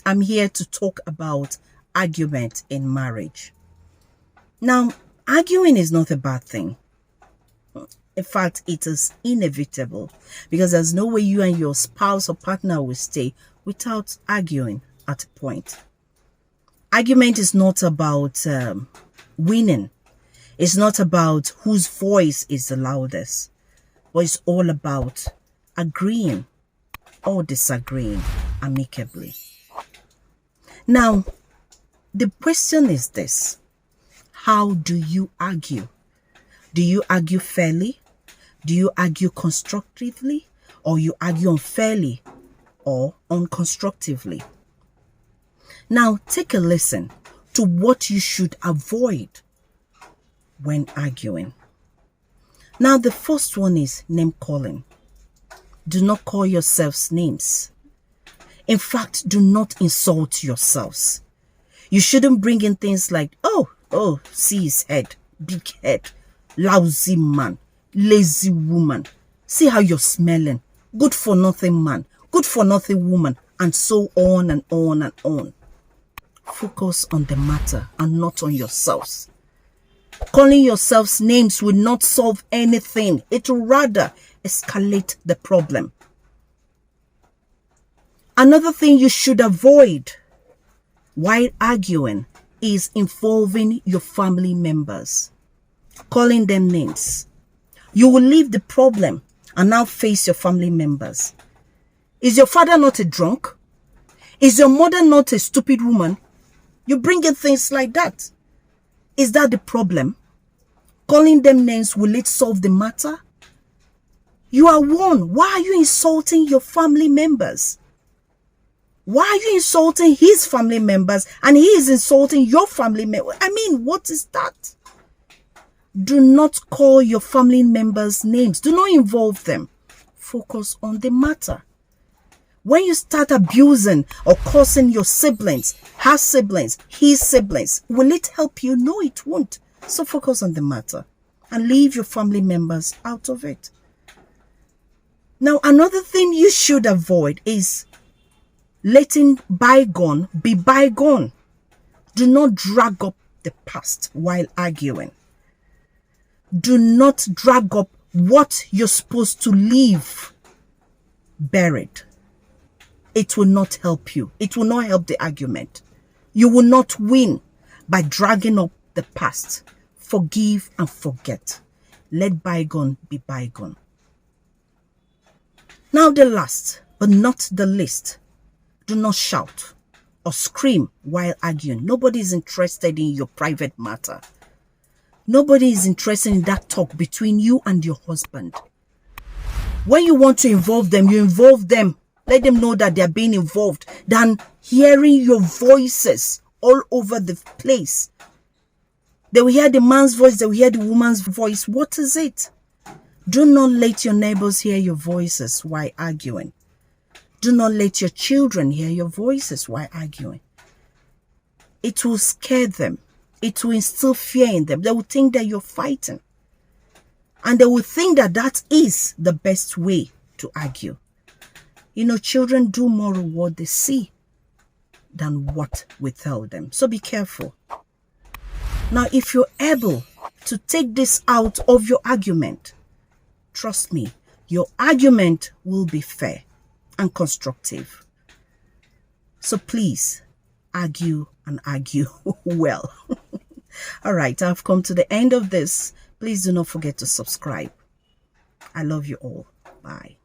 I'm here to talk about argument in marriage. Now, arguing is not a bad thing. In fact, it is inevitable because there's no way you and your spouse or partner will stay without arguing at a point. Argument is not about winning. It's not about whose voice is the loudest. But it's all about agreeing or disagreeing amicably. Now, the question is this: how do you argue? Do you argue fairly? Do you argue constructively? Or you argue unfairly or unconstructively? Now, take a listen to what you should avoid when arguing. Now, the first one is name calling. Do not call yourselves names. In fact, do not insult yourselves. You shouldn't bring in things like, oh, see his head, big head, lousy man, lazy woman. See how you're smelling. Good for nothing man, good for nothing woman, and so on and on and on. Focus on the matter and not on yourselves. Calling yourselves names will not solve anything. It will rather escalate the problem. Another thing you should avoid while arguing is involving your family members. Calling them names. You will leave the problem and now face your family members. Is your father not a drunk? Is your mother not a stupid woman? You bring in things like that. Is that the problem? Calling them names, will it solve the matter? You are one. Why are you insulting your family members? Why are you insulting his family members and he is insulting your family members? I mean, what is that? Do not call your family members names. Do not involve them. Focus on the matter. When you start abusing or cursing your siblings, her siblings, his siblings, will it help you? No, it won't. So focus on the matter and leave your family members out of it. Now, another thing you should avoid is letting bygone be bygone. Do not drag up the past while arguing. Do not drag up what you're supposed to leave buried. It will not help you. It will not help the argument. You will not win by dragging up the past. Forgive and forget. Let bygone be bygone. Now the last, but not the least. Do not shout or scream while arguing. Nobody is interested in your private matter. Nobody is interested in that talk between you and your husband. When you want to involve them, you involve them. Let them know that they are being involved than hearing your voices all over the place. They will hear the man's voice, they will hear the woman's voice. What is it? Do not let your neighbors hear your voices while arguing. Do not let your children hear your voices while arguing. It will scare them. It will instill fear in them. They will think that you're fighting. And they will think that that is the best way to argue. You know, children do more of what they see than what we tell them. So be careful. Now, if you're able to take this out of your argument, trust me, your argument will be fair and constructive. So please, argue and argue well. All right, I've come to the end of this. Please do not forget to subscribe. I love you all. Bye.